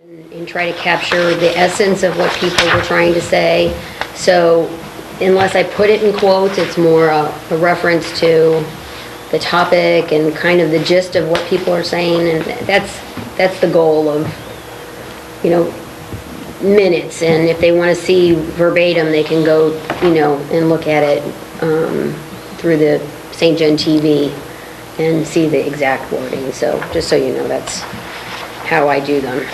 and try to capture the essence of what people were trying to say. So unless I put it in quotes, it's more a reference to the topic and kind of the gist of what people are saying, and that's the goal of, minutes. And if they want to see verbatim, they can go, and look at it through the St. Gen TV and see the exact wording. So just so you know, that's how I do them.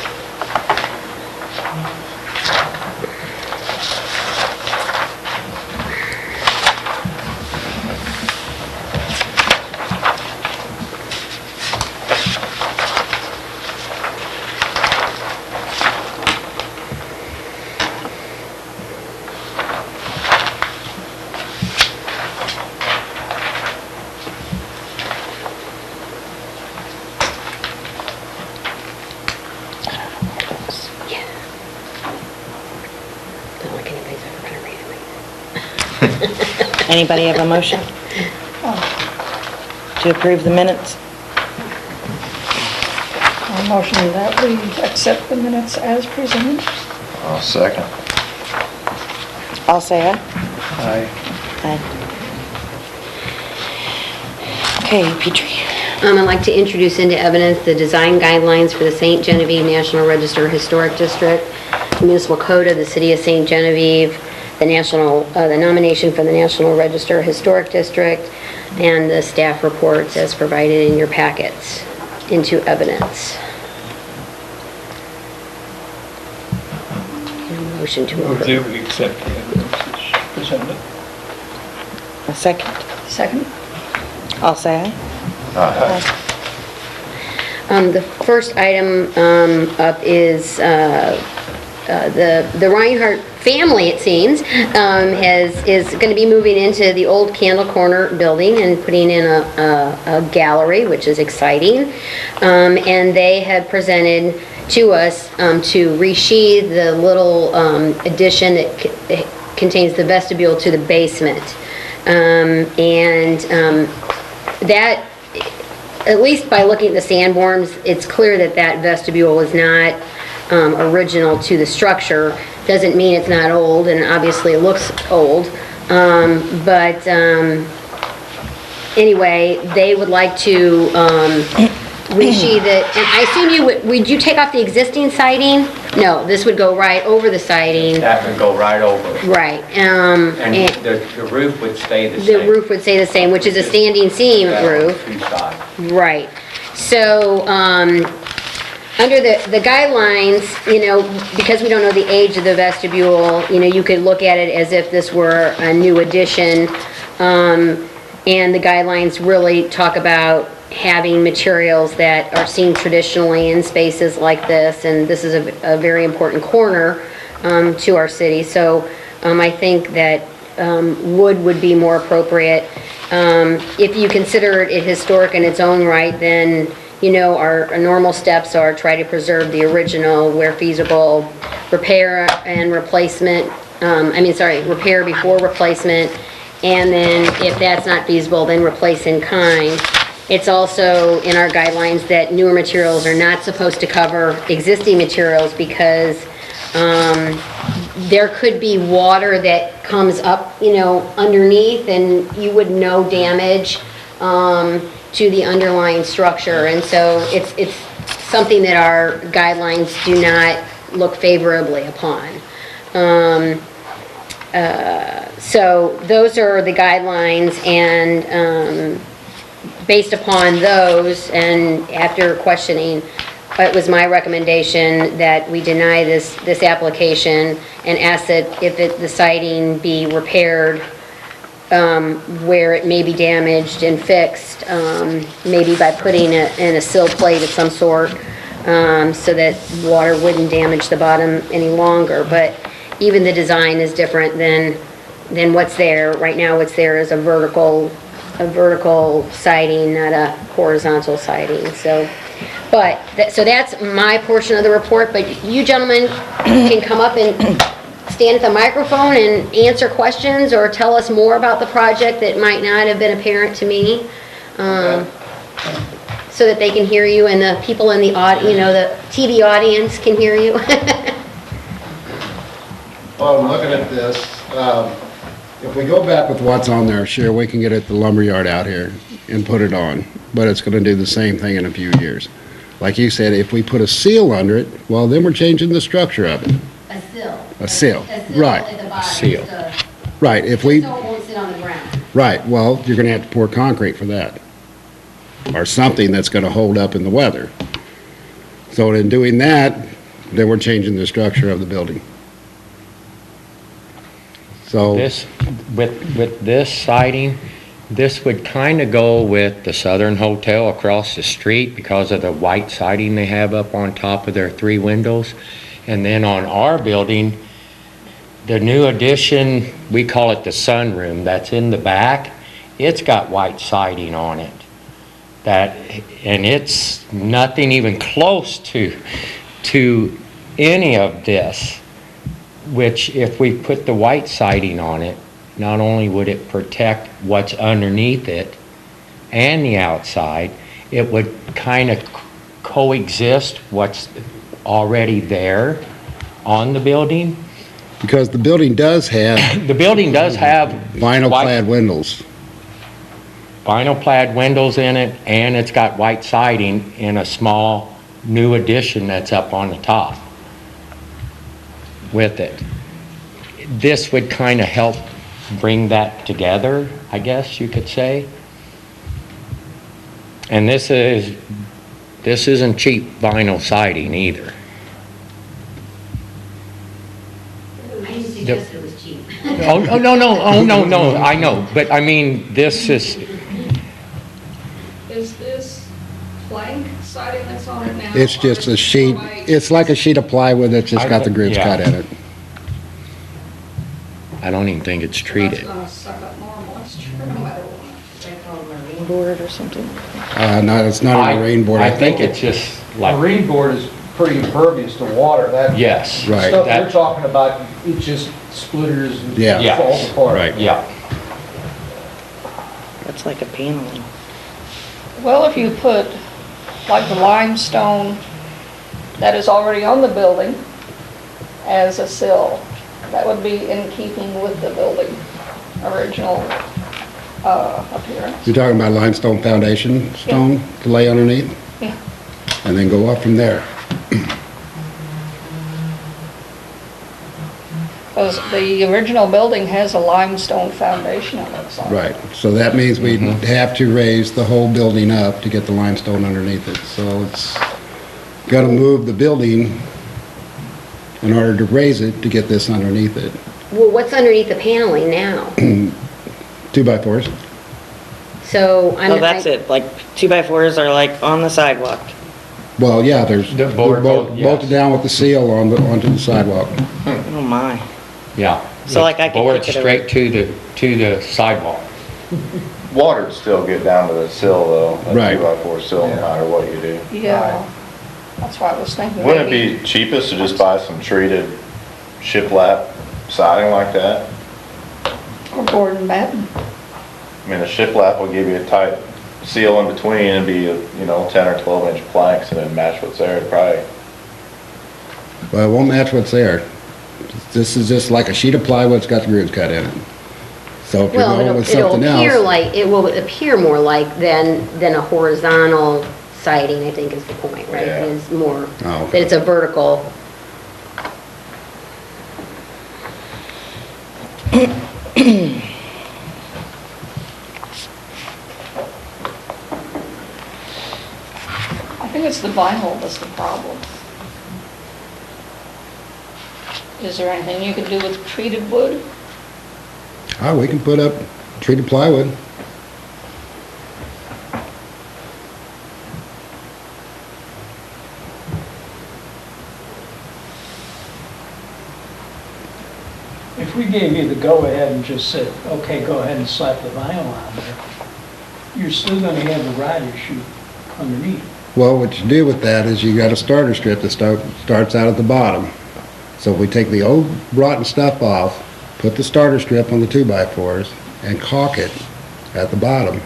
Anybody have a motion to approve the minutes? I'll motion that we accept the minutes as presented. I'll second. I'll say aye. Aye. Aye. Okay, Petrie. I'd like to introduce into evidence the design guidelines for the St. Genevieve National Register Historic District, Municipal Code of the City of St. Genevieve, the nomination for the National Register Historic District, and the staff reports as provided in your packets into evidence. Motion to Move approve. that we accept the evidence as presented. A second. Second. I'll say aye. Aye. The first item up is the Reinhardt family, it seems, is going to be moving into the old Candle Corner building and putting in a gallery, which is exciting. And they have presented to us to resheathe the little addition that contains the vestibule to the basement. That, at least by looking at the sandworms, it's clear that that vestibule is not original to the structure. Doesn't mean it's not old, and obviously it looks old. Anyway, they would like to resheathe it. And I assume would you take off the existing siding? No, this would go right over the siding. That would go right over. Right. And the roof would stay the same. The roof would stay the same, which is a standing seam roof. Two sides. Right. So, under the guidelines, because we don't know the age of the vestibule, you could look at it as if this were a new addition. And the guidelines really talk about having materials that are seen traditionally in spaces like this. And this is a very important corner to our city. So I think that wood would be more appropriate. If you consider it historic in its own right, then our normal steps are try to preserve the original where feasible, repair and replacement, repair before replacement, and then if that's not feasible, then replace in kind. It's also in our guidelines that newer materials are not supposed to cover existing materials because there could be water that comes up, underneath, and you would know damage to the underlying structure. And so it's something that our guidelines do not look favorably upon. So those are the guidelines, and based upon those and after questioning, it was my recommendation that we deny this application and ask that if the siding be repaired where it may be damaged and fixed, maybe by putting it in a sill plate of some sort, so that water wouldn't damage the bottom any longer. But even the design is different than what's there. Right now what's there is a vertical siding, not a horizontal siding. So that's my portion of the report, but you gentlemen can come up and stand at the microphone and answer questions or tell us more about the project that might not have been apparent to me. So so that they can hear you and the people in the the TV audience can hear you? Well, I'm looking at this, if we go back with what's on there, sure, we can get it at the lumberyard out here and put it on, but it's gonna do the same thing in a few years. Like you said, if we put a seal under it, well, then we're changing the structure of it. A sill. A sill, right. At the bottom. Seal. Right, if we, So it won't sit on the ground. right, well, you're gonna have to pour concrete for that. Or something that's gonna hold up in the weather. So in doing that, then we're changing the structure of the building. So. This, with this siding, this would kind of go with the Southern Hotel across the street because of the white siding they have up on top of their 3 windows. And then on our building, the new addition, we call it the sunroom, that's in the back, it's got white siding on it. And it's nothing even close to any of this. Which if we put the white siding on it, not only would it protect what's underneath it and the outside, it would kind of coexist what's already there on the building. Because the building does have The building does have vinyl white- clad windows. vinyl clad windows in it, and it's got white siding in a small new addition that's up on the top with it. This would kind of help bring that together, I guess you could say. And this isn't cheap vinyl siding either. I didn't suggest it was cheap. Oh, no, I know, but I mean, this is, Is this plank siding that's on it now? It's just a sheet, it's like a sheet of plywood that's just got the grooves Yeah. cut in it. I don't even think it's treated. That's gonna suck up more moisture no matter what. Board or something. No, it's not a rain board. I think it's just like, Marine board is pretty impervious to water. That yes. Right. stuff that- you're talking about, it just splitters and Yeah. Yeah. falls apart. Right. Yeah, That's like a paneling. Well, if you put like the limestone that is already on the building as a sill, that would be in keeping with the building original appearance. You're talking about limestone foundation stone to lay underneath? Yeah. And then go up from there. Because the original building has a limestone foundation, it looks like. Right, so that means we'd have to raise the whole building up to get the limestone underneath it. So it's gotta move the building in order to raise it to get this underneath it. Well, what's underneath the paneling now? 2x4s. So I'm. Oh, that's it, like 2x4s are like on the sidewalk. Well, yeah, there's, The they're board, yes. bolted down with the seal onto the sidewalk. Oh my. yeah. So, like, I could Board kick it straight to the sidewalk. Water would still get down to the sill though, a Right. 2x4 sill, no matter what you do. Yeah, that's why I was thinking. Wouldn't it maybe- be cheapest to just buy some treated shiplap siding like that? Or board and batten. I mean, a shiplap will give you a tight seal in between and be, 10 or 12 inch planks and then match what's there, probably. Well, it won't match what's there. This is just like a sheet of plywood, it's got the grooves cut in it. So if you're Well, going with it'll something appear else, like, it will appear more like than a horizontal siding, I think is the point, right? Yeah. Is more, Oh, that it's a vertical. I think it's the vinyl that's the problem. Is there anything you could do with treated wood? we can put up treated plywood. If we gave you the go-ahead and just said, okay, go ahead and slap the vinyl on there, you're still gonna have a rider chute underneath. Well, what you do with that is you got a starter strip that starts out at the bottom. So if we take the old rotten stuff off, put the starter strip on the 2x4s and caulk it at the bottom,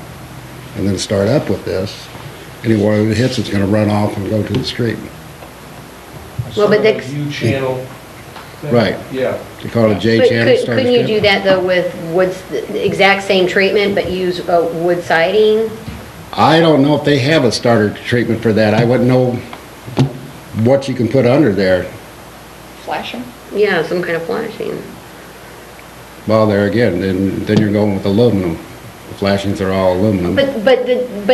and then start up with this, any water that hits it's gonna run off and go to the street. Well, but Sort of the- a U-channel thing. Right. Yeah. They call it a J But channel. starter couldn't you strip. do that though with woods, the exact same treatment, but use wood siding? I don't know if they have a starter treatment for that. I wouldn't know what you can put under there. Flashing. Yeah, some kind of flashing. Well, there again, then you're going with aluminum. The flashings are all aluminum. But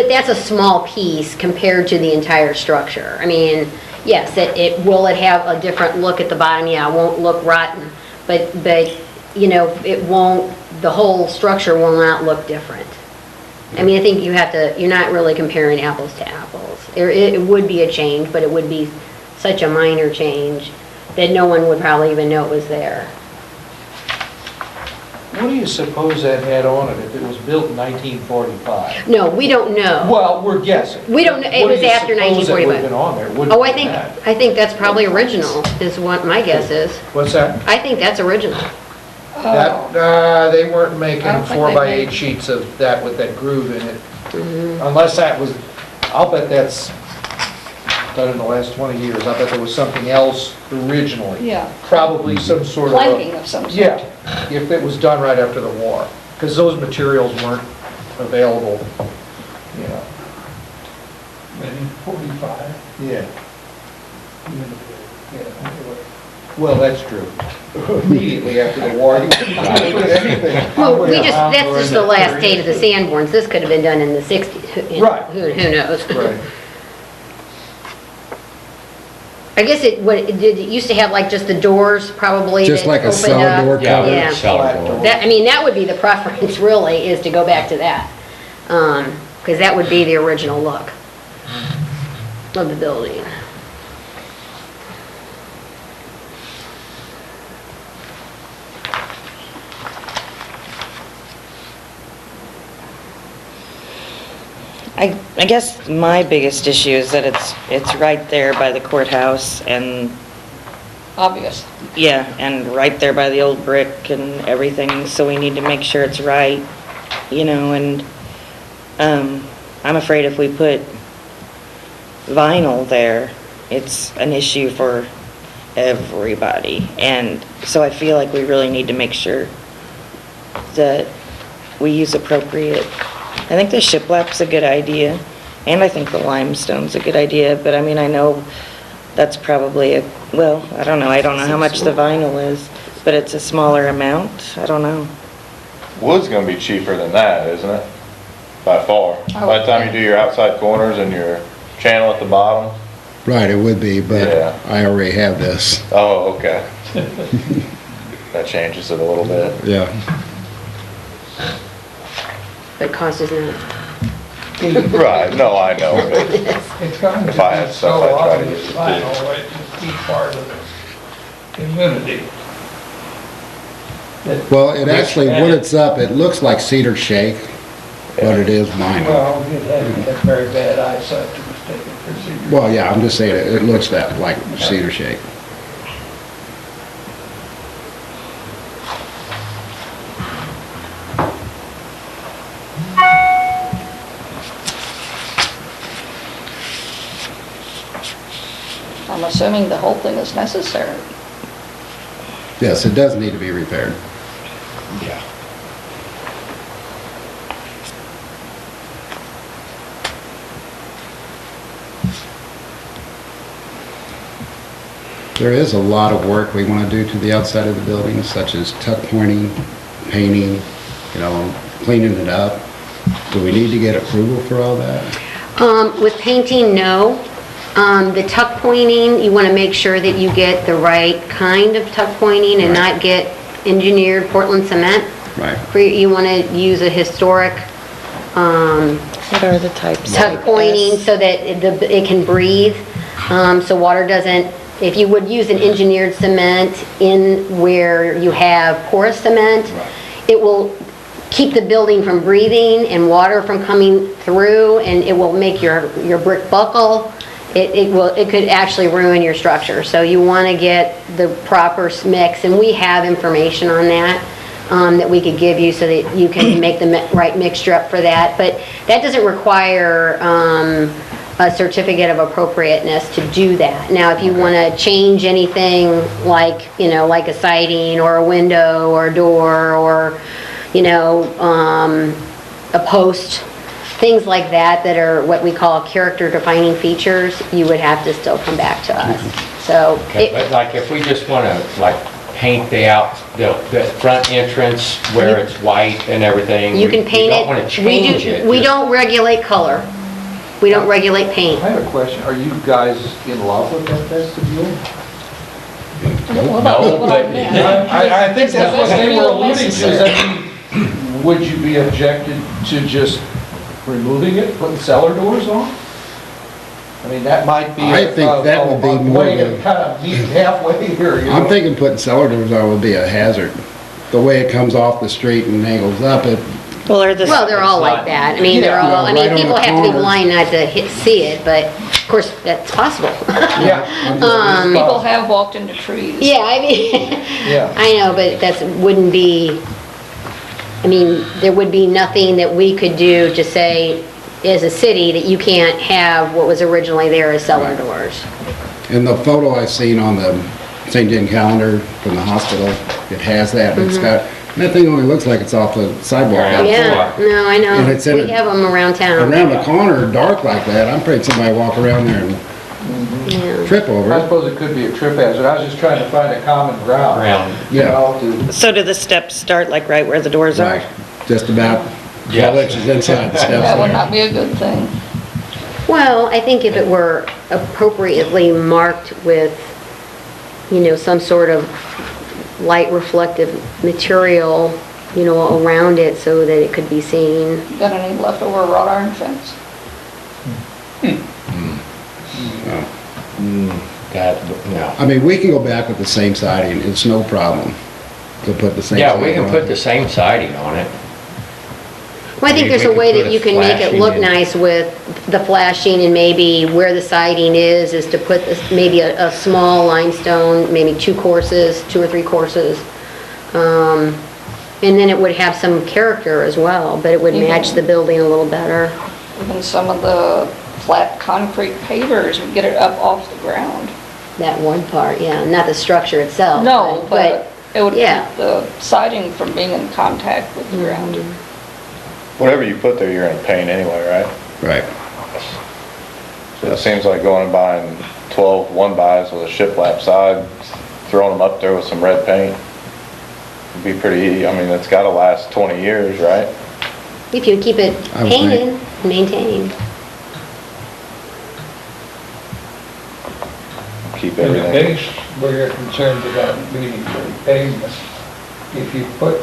that's a small piece compared to the entire structure. I mean, yes, will it have a different look at the bottom? Yeah, it won't look rotten, but, you know, it won't, the whole structure will not look different. I mean, I think you're not really comparing apples to apples. It would be a change, but it would be such a minor change that no one would probably even know it was there. What do you suppose that had on it if it was built in 1945? No, we don't know. Well, we're guessing. We don't know. It was after What do you suppose that 1945. would have been on there? Wouldn't Oh, I have think, been that. I think that's probably original, is what my guess is. What's that? I think that's original. That, they weren't making I don't think 4 by they 8 made- sheets of that with that groove in it. Mm-hmm. Unless that was, I'll bet that's done in the last 20 years. I bet there was something else originally. Yeah. Probably some sort of. Planking of some sort. Yeah, if it was done right after the war, because those materials weren't available, you know. Maybe 45. Yeah. Well, that's true. Immediately after the war, you couldn't put anything. Well, that's just the last state of the Sanborns. This could have been done in the 60s. Right. Who knows? Right. I guess it used to have like just the doors probably Just that like a opened cellar up? door Yeah, cover. Yeah. cellar door. I mean, that would be the preference really, is to go back to that. Because that would be the original look of the building. I guess my biggest issue is that it's right there by the courthouse and, Obvious. yeah, and right there by the old brick and everything, so we need to make sure it's right, you know, and, I'm afraid if we put vinyl there, it's an issue for everybody. And so I feel like we really need to make sure that we use appropriate. I think the shiplap's a good idea, and I think the limestone's a good idea, but I mean, I know that's probably I don't know how much the vinyl is, but it's a smaller amount, I don't know. Wood's gonna be cheaper than that, isn't it? By far. By the time you do your outside corners and your channel at the bottom. Right, it would be, but Yeah. I already have this. Oh, okay. That changes it a little bit. Yeah. But cost is not. Right, no, I know. but It's kind of, If I had stuff, I'd try to use it too. vinyl, it just keeps part of the humidity. Well, it actually, when it's up, it looks like cedar shake, but it is vinyl. Well, it had very bad eyesight to mistake it for cedar. Well, yeah, I'm just saying, it looks that like cedar shake. I'm assuming the whole thing is necessary. Yes, it does need to be repaired. Yeah. There is a lot of work we want to do to the outside of the building, such as tuck pointing, painting, cleaning it up. Do we need to get approval for all that? With painting, no. The tuck pointing, you want to make sure that you get the right kind of tuck pointing and not get engineered Portland cement. Right. You want to use a historic What are the types? tuck pointing so that it can breathe, so water doesn't, if you would use an engineered cement in where you have porous cement, it will keep the building from breathing and water from coming through, and it will make your brick buckle. It could actually ruin your structure. So you want to get the proper mix, and we have information on that that we could give you so that you can make the right mixture up for that. But that doesn't require a certificate of appropriateness to do that. Now, if you want to change anything like, like a siding or a window or a door or, a post, things like that are what we call character defining features, you would have to still come back to us. So, Okay, but like if we just want to like paint the front entrance where it's white and everything. you can paint We don't want to it. change it. We don't regulate color. We don't regulate paint. I have a question. Are you guys in love with that vestibule? What about No, what but- about that? I think that's what they were alluding to, is that would you be objected to just removing it, putting cellar doors on? I mean, that might be I think that would be a more way of to a- kind of meet halfway here, you know? I'm thinking putting cellar doors on would be a hazard. The way it comes off the street and angles up, Well, they're all like that. I mean, they're Yeah, all, I right mean, on people the have to be corner. blind not to see it, but of course, that's possible. Yeah. People have walked into trees. Yeah, I mean, Yeah. I know, but wouldn't be, I mean, there would be nothing that we could do to say, as a city, that you can't have what was originally there as cellar doors. in the photo I seen on the St. John calendar from the hospital, it has that. It's got, that thing only looks like it's off the sidewalk. Yeah. Yeah, no, I And it's know. in We a- have them around town. Around the corner, dark like that, I'm afraid somebody walk around there and Yeah. trip over I it. suppose it could be a trip hazard. I was just trying to find a common ground. Ground. You Yeah. know, to, So do the steps start like right where the doors are? Right, just about 12 Yes. inches inside the steps That would there. not be a good thing. Well, I think if it were appropriately marked with, some sort of light reflective material, around it so that it could be seen. Got any leftover wrought iron fence? That, no. I mean, we can go back with the same siding, it's no problem to put the same. Yeah, we siding can on. put the same siding on it. Well, I think We there's a could way put that a you can make it flashing look in. nice with the flashing, and maybe where the siding is to put maybe a small limestone, maybe 2 or 3 courses. And then it would have some character as well, but it would match the building a little better. Even some of the flat concrete pavers would get it up off the ground. That one part, yeah, not the structure itself. No, but it would yeah. keep the siding from being in contact with the ground. Whatever you put there, you're gonna paint anyway, right? Right. So it seems like going and buying 12 one-bys with a shiplap side, throwing them up there with some red paint, would be pretty, I mean, it's gotta last 20 years, right? If you keep it I would painted, maintained. Keep In the everything. case where you're concerned about meeting the pavement, if you put,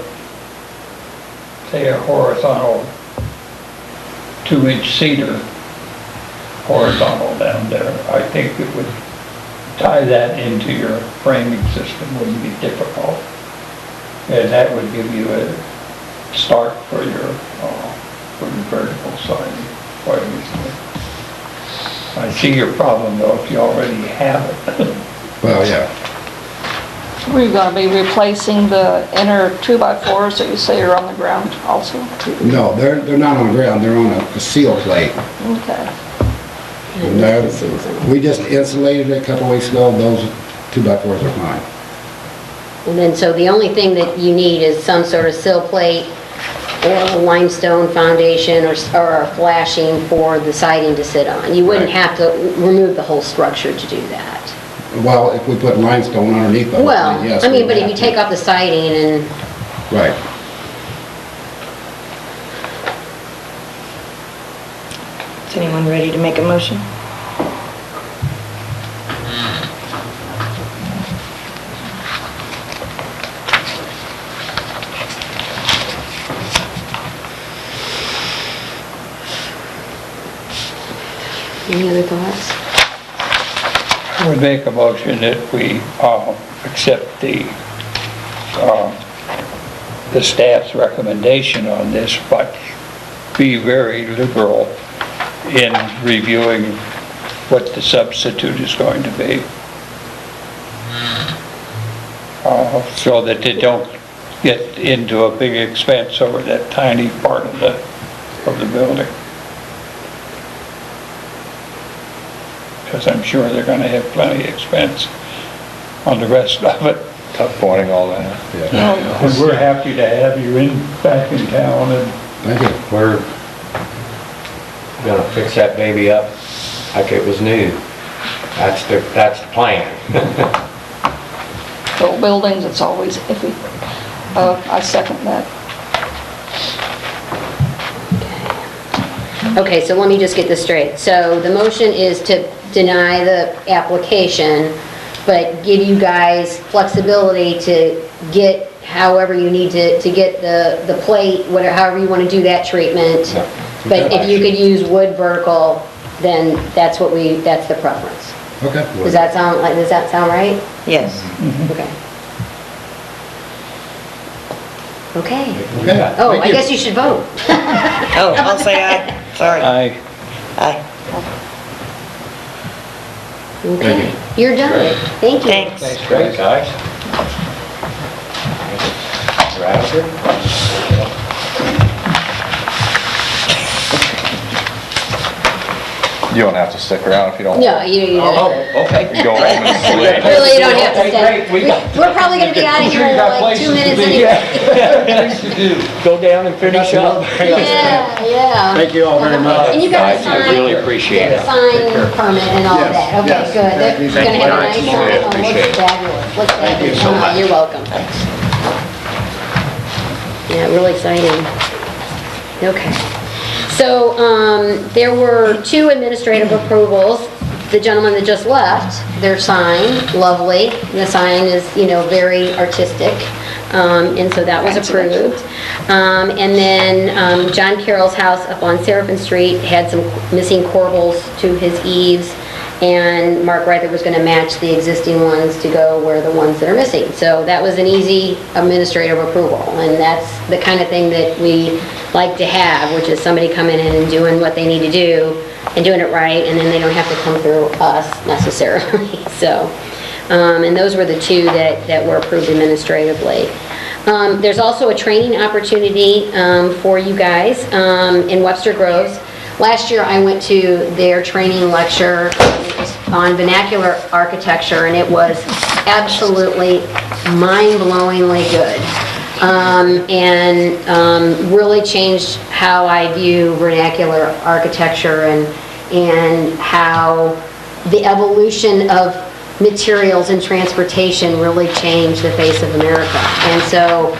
say, a horizontal 2-inch cedar horizontal down there, I think it would tie that into your framing system, wouldn't be difficult. And that would give you a start for your vertical siding quite easily. I see your problem though, if you already have it. Well, yeah. We're gonna be replacing the inner 2x4s that you say are on the ground also? No, they're not on the ground, they're on a seal plate. Okay. And we just insulated it a couple weeks ago, those 2x4s are fine. And then, so the only thing that you need is some sort of sill plate or a limestone foundation or a flashing for the siding to sit on. You wouldn't Right. have to remove the whole structure to do that. Well, if we put limestone underneath the whole Well, thing, yes. I we mean, would but if have you to. take off the siding and, Right. Is anyone ready to make a motion? any other thoughts? I would make a motion that we accept the staff's recommendation on this, but be very liberal in reviewing what the substitute is going to be. So that they don't get into a big expense over that tiny part of the building. because I'm sure they're gonna have plenty of expense on the rest of it. Tuck pointing, all that. And we're happy to have you back in town, and Thank you. We're gonna fix that baby up like it was new. That's the plan. Old buildings, it's always iffy. I second that. Okay, so let me just get this straight. So the motion is to deny the application, but give you guys flexibility to get however you need to get the plate, whatever, however you want to do that treatment. But if you could use wood vertical, then that's the preference. Okay. Does that sound right? Yes. Okay. Okay. Okay. Oh, Thank I you. guess you should vote. Oh, I'll say aye. Sorry. I, Aye. Okay, you're done. Thank you. Thanks. Great, guys. Rather. You don't have to stick around if you don't. No, you don't. Okay. You go home and sleep. Really, you don't have to Okay, stay. great. We're probably gonna be out of here in like 2 minutes anyway. things to do. Go down and finish up. Yeah. Thank you all very much. And you got a Guys, I really sign, appreciate it. sign permit and all of Yes, that. Okay, yes, good. thank you. You're gonna have a nice Thank you. sign. Oh, Appreciate looks it. fabulous. Looks Thank you fabulous. so much. You're welcome. Yeah, really exciting. Okay. So, there were 2 administrative approvals. The gentleman that just left, their sign, lovely. The sign is, very artistic, and so that was approved. And then John Carroll's house up on Seraphim Street had some missing corbels to his eaves, and Mark Reither was going to match the existing ones to go where the ones that are missing. So that was an easy administrative approval, and that's the kind of thing that we like to have, which is somebody coming in and doing what they need to do and doing it right, and then they don't have to come through us necessarily. So, and those were the 2 that were approved administratively. There's also a training opportunity for you guys in Webster Groves. Last year I went to their training lecture on vernacular architecture, and it was absolutely mind-blowingly good. And really changed how I view vernacular architecture and how the evolution of materials and transportation really changed the face of America. And so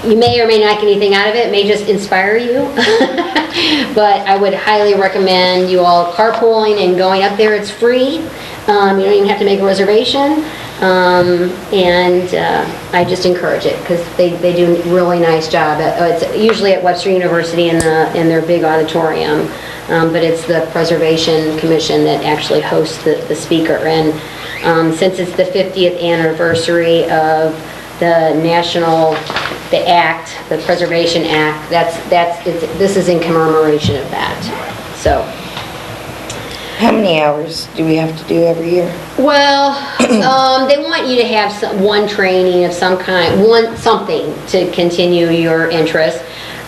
you may or may not get anything out of it, it may just inspire you. But I would highly recommend you all carpooling and going up there. It's free. You don't even have to make a reservation. And I just encourage it because they do a really nice job. It's usually at Webster University in their big auditorium, but it's the Preservation Commission that actually hosts the speaker. And since it's the 50th anniversary of the act, the Preservation Act, this is in commemoration of that. So. How many hours do we have to do every year? Well, they want you to have one training of some kind, something to continue your interest.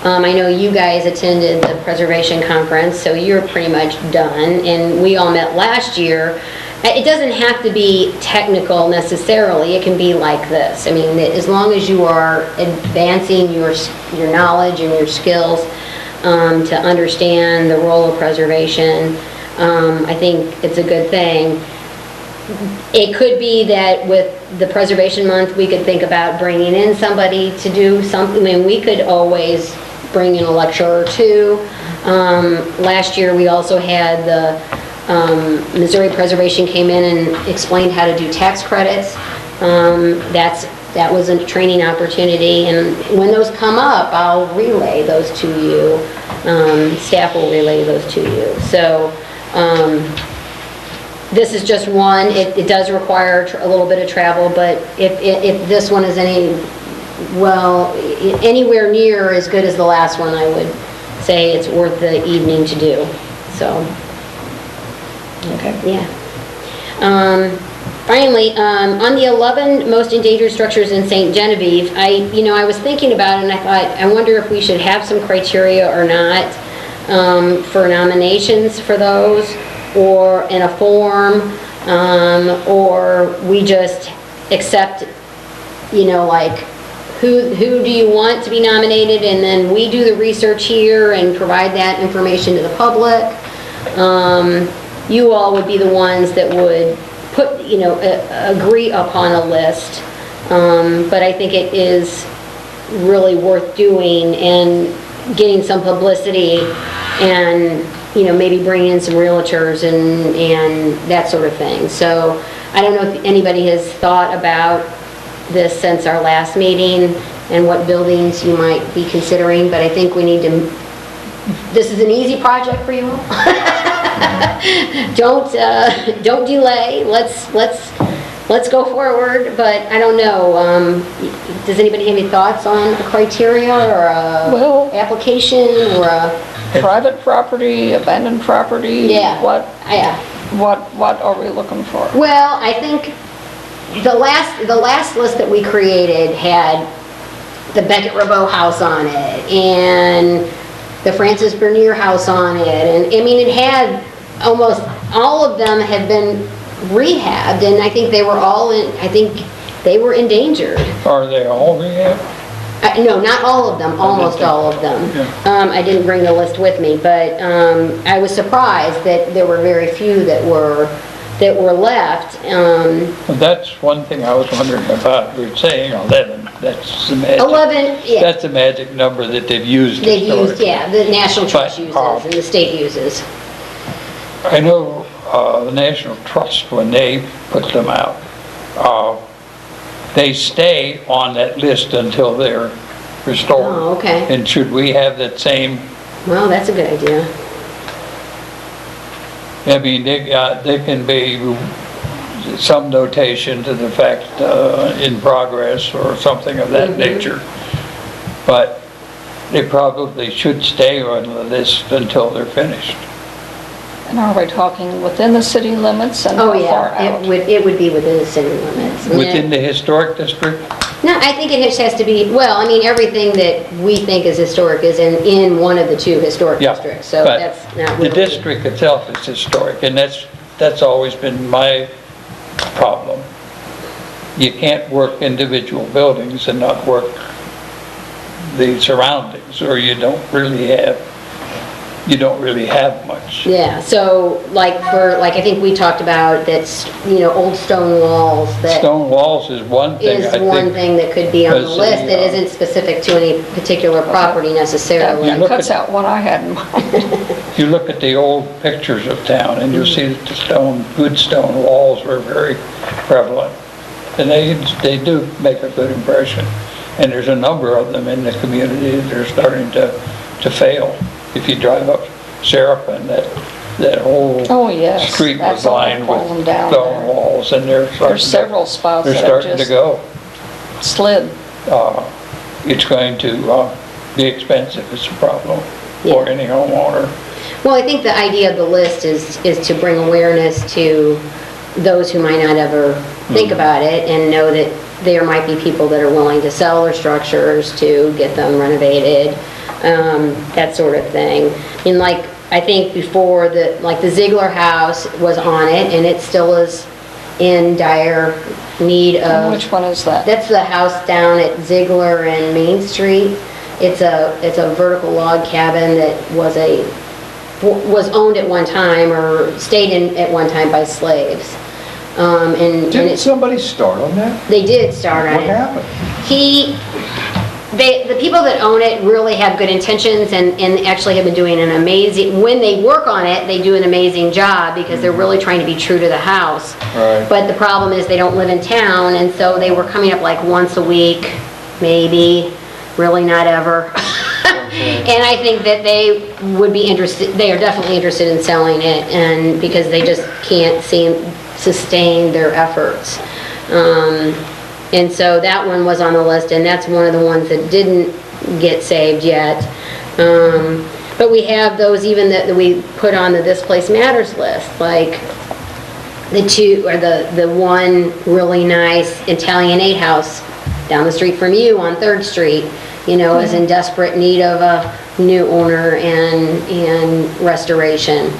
I know you guys attended the preservation conference, so you're pretty much done. And we all met last year. It doesn't have to be technical necessarily. It can be like this. I mean, as long as you are advancing your knowledge and your skills to understand the role of preservation, I think it's a good thing. It could be that with the Preservation Month, we could think about bringing in somebody to do something. I mean, we could always bring in a lecturer or 2. Last year, we also had the Missouri Preservation came in and explained how to do tax credits. That was a training opportunity, and when those come up, I'll relay those to you. Staff will relay those to you. So. This is just one. It does require a little bit of travel, but if this one is anywhere near as good as the last one, I would say it's worth the evening to do. So, Okay. yeah. Finally, on the 11 most endangered structures in St. Genevieve, I was thinking about it, and I thought, I wonder if we should have some criteria or not for nominations for those. or in a form, or we just accept, like, who do you want to be nominated, and then we do the research here and provide that information to the public. You all would be the ones that would put, agree upon a list. But I think it is really worth doing and getting some publicity and, maybe bringing in some realtors and that sort of thing. So I don't know if anybody has thought about this since our last meeting and what buildings you might be considering, but I think we need to, this is an easy project for you all. Don't delay. Let's go forward, but I don't know. Does anybody have any thoughts on a criteria or a Well- application or a? Private property, abandoned property? Yeah. Yeah. What are we looking for? Well, I think the last list that we created had the Beckett Rabot house on it and the Francis Bernier house on it, and I mean it had almost all of them had been rehabbed, and I think they were all endangered. Are they all rehab? No, not all of them, almost all of them. I didn't bring the list with me, but I was surprised that there were very few that were left. Well, that's one thing I was wondering about. We're saying 11, that's the magic. 11, yeah. That's the magic number that they've used They've used, historically. yeah, the National Trust But, uses and the state uses. I know the National Trust, when they put them out, they stay on that list until they're restored. Oh, okay. And should we have that same, Well, that's a good idea. I mean, they can be some notation to the fact in progress or something of that nature. But they probably should stay on the list until they're finished. And are we talking within the city limits and Oh, how far yeah, out? it would be within the city limits. I mean, Within the historic district? No, I think it just has to be, well, I mean, everything that we think is historic is in one of the two historic Yeah, districts, so but that's not the really. district itself is historic, and that's always been my problem. You can't work individual buildings and not work the surroundings, or you don't really have much. Yeah, so I think we talked about that's, old stone walls that Stone walls is one thing, is I one think. thing that could be on the because list that isn't specific to any particular property necessarily. You That look cuts at- out what I had in mind. You look at the old pictures of town, and you'll see that the good stone walls were very prevalent. And they do make a good impression. And there's a number of them in the community that are starting to fail. If you drive up Serapin, that whole Oh, yes, street was that's all lined with fallen down stone there. walls, and There's several spots they're that have starting to just go. slid. It's going to be expensive, it's a problem for Yeah. any homeowner. Well, I think the idea of the list is to bring awareness to those who might not ever think about it and know that there might be people that are willing to sell their structures to get them renovated, that sort of thing. And I think before the Ziegler house was on it, and it still is in dire need And of. which one is that? That's the house down at Ziegler and Main Street. It's a vertical log cabin that was owned at one time or stayed in at one time by slaves. And Didn't somebody start on that? they did start on What it. happened? The people that own it really have good intentions and actually have been doing an amazing, when they work on it, they do an amazing job because they're really trying to be true to the house. Right. But the problem is they don't live in town, and so they were coming up like once a week, maybe, really not ever. And I think that they would be interested, they are definitely interested in selling it, and because they just can't sustain their efforts. And so that one was on the list, and that's one of the ones that didn't get saved yet. But we have those even that we put on the This Place Matters list, like the one really nice Italianate house down the street from you on 3rd Street, is in desperate need of a new owner and restoration.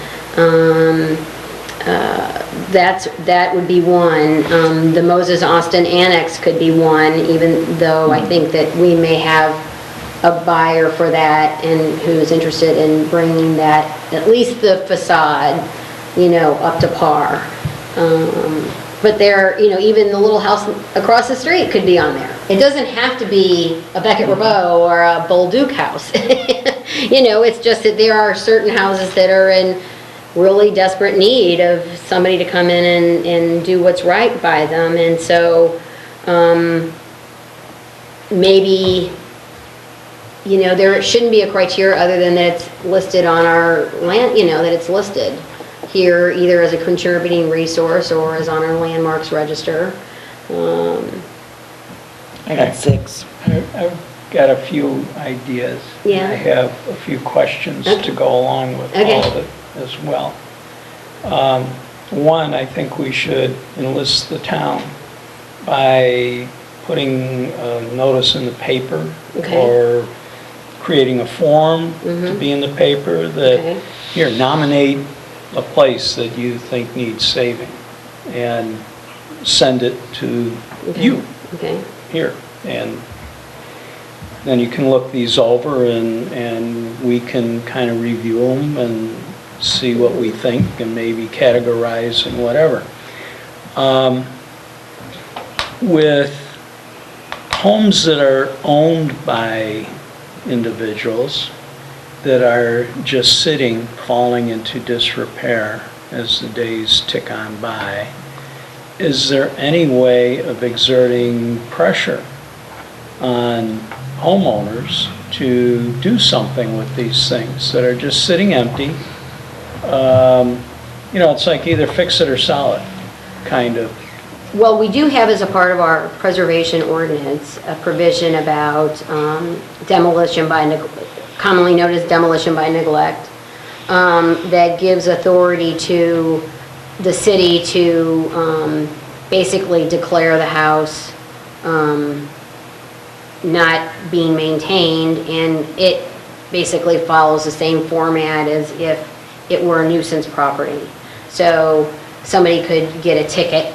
that would be one. The Moses Austin Annex could be one, even though I think that we may have a buyer for that and who's interested in bringing that, at least the facade, up to par. But there, even the little house across the street could be on there. It doesn't have to be a Beckett-Rabeau or a Bolduc house. It's just that there are certain houses that are in really desperate need of somebody to come in and do what's right by them. And so maybe, there shouldn't be a criteria other than that it's listed on our land, that it's listed here either as a contributing resource or as on our landmarks register. I got 6. I've got a few ideas. Yeah. I have a few questions to go along with Okay. all of it as well. One, I think we should enlist the town by putting a notice in the paper Okay. or creating a form to be in the paper that, Okay. here, nominate a place that you think needs saving and send it to Okay. you Okay. here. And then you can look these over and we can kind of review them and see what we think and maybe categorize and whatever. With homes that are owned by individuals that are just sitting, falling into disrepair as the days tick on by, is there any way of exerting pressure on homeowners to do something with these things that are just sitting empty? It's like either fix it or sell it, kind of. Well, we do have as a part of our preservation ordinance, a provision about demolition by, commonly known as demolition by neglect, that gives authority to the city to basically declare the house not being maintained, and it basically follows the same format as if it were a nuisance property. So somebody could get a ticket.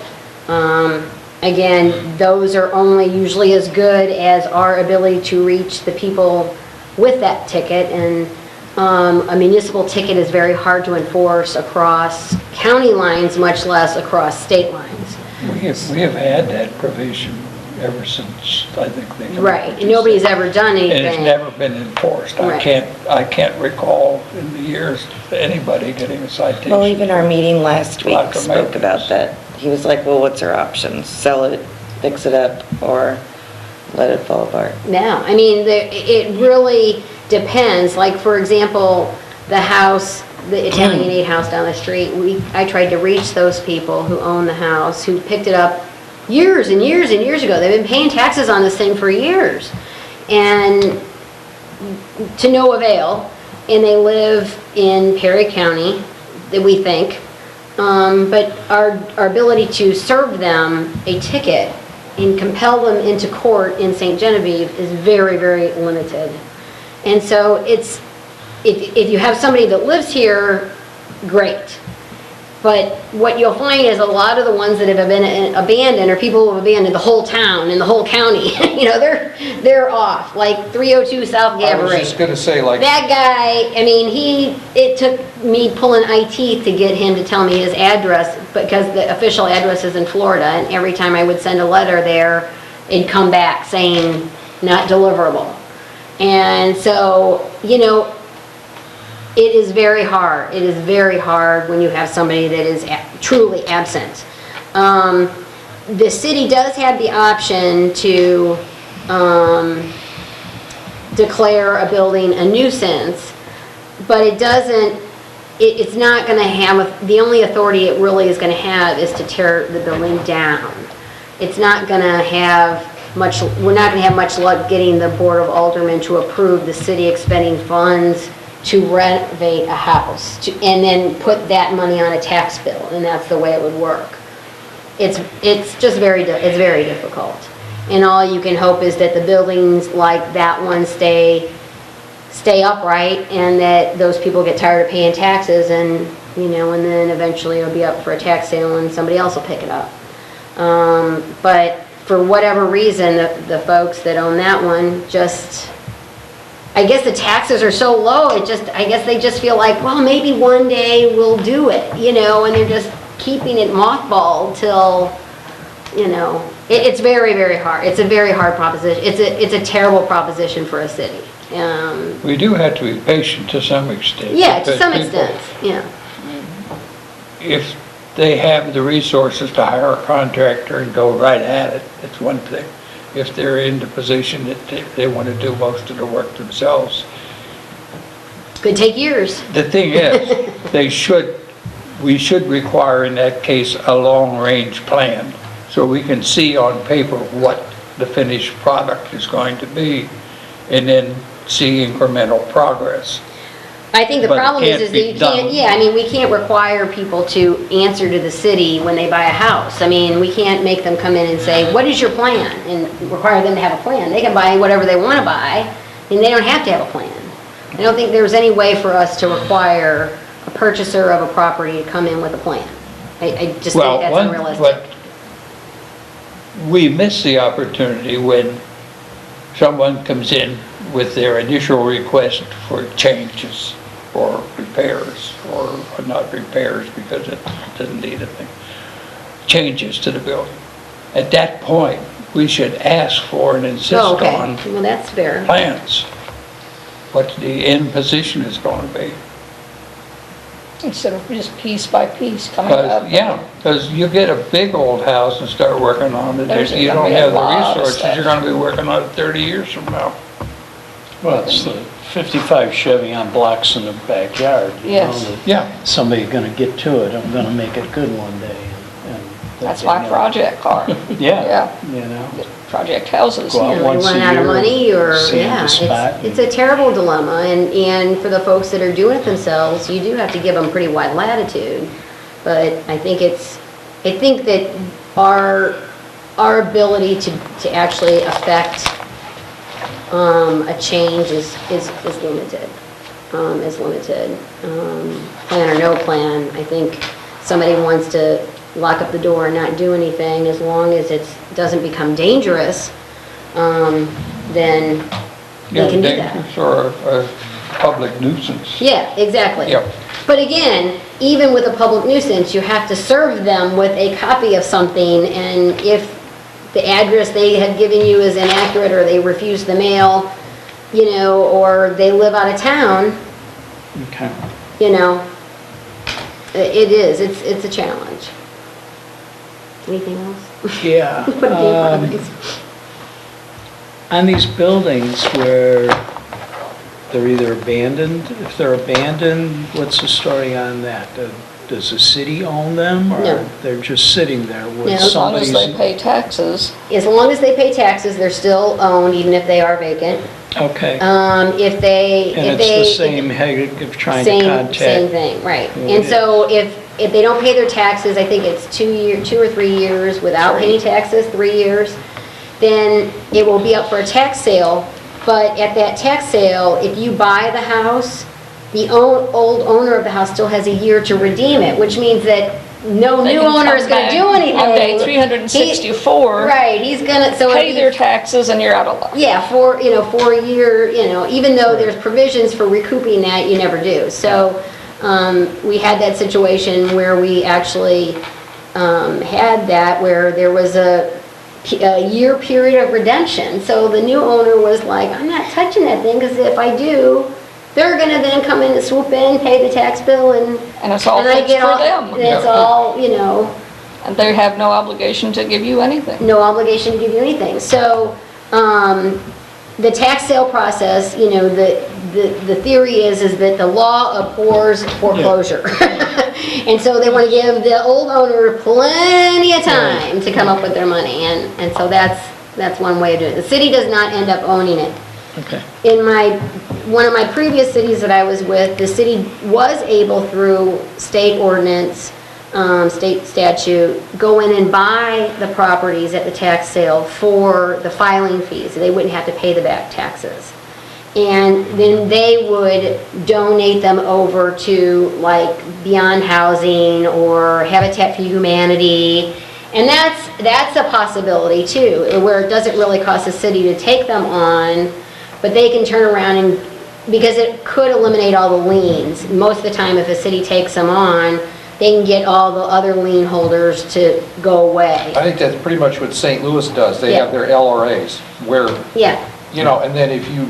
Again, those are only usually as good as our ability to reach the people with that ticket, and a municipal ticket is very hard to enforce across county lines, much less across state lines. We have had that provision ever since, I think they. Right, and nobody's ever done And it's anything. never been enforced. Right. I can't recall in the years anybody getting a citation. Well, even our meeting last week Lots of spoke maintenance. about that. He was like, well, what's our options? Sell it, fix it up, or let it fall apart? No, I mean, it really depends. Like, for example, the house, the Italian Aid house down the street, I tried to reach those people who own the house, who picked it up years and years and years ago. They've been paying taxes on this thing for years, and to no avail. And they live in Perry County, that we think. But our ability to serve them a ticket and compel them into court in St. Genevieve is very, very limited. And so if you have somebody that lives here, great. But what you'll find is a lot of the ones that have been abandoned are people who have abandoned the whole town and the whole county. They're off, like 302 South I was Gabourey. just gonna say, like, That guy, I mean, it took me pulling eye teeth to get him to tell me his address, because the official address is in Florida, and every time I would send a letter there, it'd come back saying not deliverable. And so, it is very hard. It is very hard when you have somebody that is truly absent. The city does have the option to declare a building a nuisance, but it doesn't, it's not going to have, the only authority it really is going to have is to tear the building down. It's not going to have much, we're not going to have much luck getting the Board of Aldermen to approve the city expending funds to renovate a house, and then put that money on a tax bill, and that's the way it would work. It's just very difficult. And all you can hope is that the buildings like that one stay upright, and that those people get tired of paying taxes and you know, and then eventually it'll be up for a tax sale and somebody else will pick it up. But for whatever reason, the folks that own that one just, I guess the taxes are so low, I guess they just feel like, well, maybe one day we'll do it, you know, and they're just keeping it mothballed till, you know, it's very, very hard. It's a very hard proposition. It's a terrible proposition for a city. We do have to be patient to some extent. Yeah, to because some people, extent, yeah. If they have the resources to hire a contractor and go right at it, it's one thing. If they're in the position that they want to do most of the work themselves. Could take years. The thing is, we should require in that case a long-range plan, so we can see on paper what the finished product is going to be, and then see incremental progress. I think the But it problem can't is be that you can't, done. yeah, I mean, we can't require people to answer to the city when they buy a house. I mean, we can't make them come in and say, what is your plan? And require them to have a plan. They can buy whatever they want to buy, and they don't have to have a plan. I don't think there's any way for us to require a purchaser of a property to come in with a plan. I just think that's unrealistic. But we miss the opportunity when someone comes in with their initial request for changes or repairs, or not repairs because it doesn't need anything, changes to the building. At that point, we should ask for and insist Oh, okay. on Well, that's fair. plans, what the end position is going to be. Instead of just piece by piece coming up. Because you get a big old house and start working on it, There's you gonna don't be a have the lot of resources, stuff. you're gonna be working on it 30 years from now. Well, it's the 55 Chevy on blocks in the backyard, you know, Yes. that Yeah, somebody's gonna get to it, I'm gonna make it good one day. and That's you my know. project car. Yeah, Yeah. you know, Project houses. Go out You know, once they a run out of year, money or, see yeah, the spot. it's a terrible dilemma. And for the folks that are doing it themselves, you do have to give them pretty wide latitude. But I think that our ability to actually affect a change is limited. Plan or no plan, I think somebody wants to lock up the door and not do anything, as long as it doesn't become dangerous, then they can do that. dangerous or a public nuisance. Yeah, exactly. Yep. But again, even with a public nuisance, you have to serve them with a copy of something, and if the address they have given you is inaccurate, or they refuse the mail, you know, or they live out of town, okay. you know, it's a challenge. Anything else? Yeah. What do you think? On these buildings where they're either abandoned, if they're abandoned, what's the story on that? Does the city own them, or No. they're just sitting there with No. As long as somebody's? they pay taxes. As long as they pay taxes, they're still owned, even if they are vacant. Okay, If they, and if it's they. the same headache of trying to Same contact. thing, right. who And it so if they don't pay their taxes, I think it's 2 or 3 years without paying taxes, 3 years, then it will be up for a tax sale. But at that tax sale, if you buy the house, the old owner of the house still has a year to redeem it, which means that no They new can owner come is gonna back do anything. On day 364, Right, he's gonna, so. pay if their he- taxes and you're out of luck. Yeah, for a year, even though there's provisions for recouping that, you never do. So, we had that situation where we actually, had that, where there was a year period of redemption. So the new owner was like, I'm not touching that thing, because if I do, they're gonna then come in and swoop in, pay the tax bill, and And it's all I fixed get for all, them. it's all, And they have no obligation to give you anything. no obligation to give you anything. So, the tax sale process, the theory is that the law abhors foreclosure. And so they want to give the old owner plenty of time to come up with their money, and so that's one way of doing it. The city does not end up owning it. Okay. In one of my previous cities that I was with, the city was able, through state ordinance, state statute, go in and buy the properties at the tax sale for the filing fees. They wouldn't have to pay the back taxes. And then they would donate them over to like Beyond Housing or Habitat for Humanity. And that's a possibility too, where it doesn't really cost the city to take them on, but they can turn around and, because it could eliminate all the liens. Most of the time, if a city takes them on, they can get all the other lien holders to go away. I think that's pretty much what St. Louis does. They Yeah. have their LRAs where, Yeah, and then if you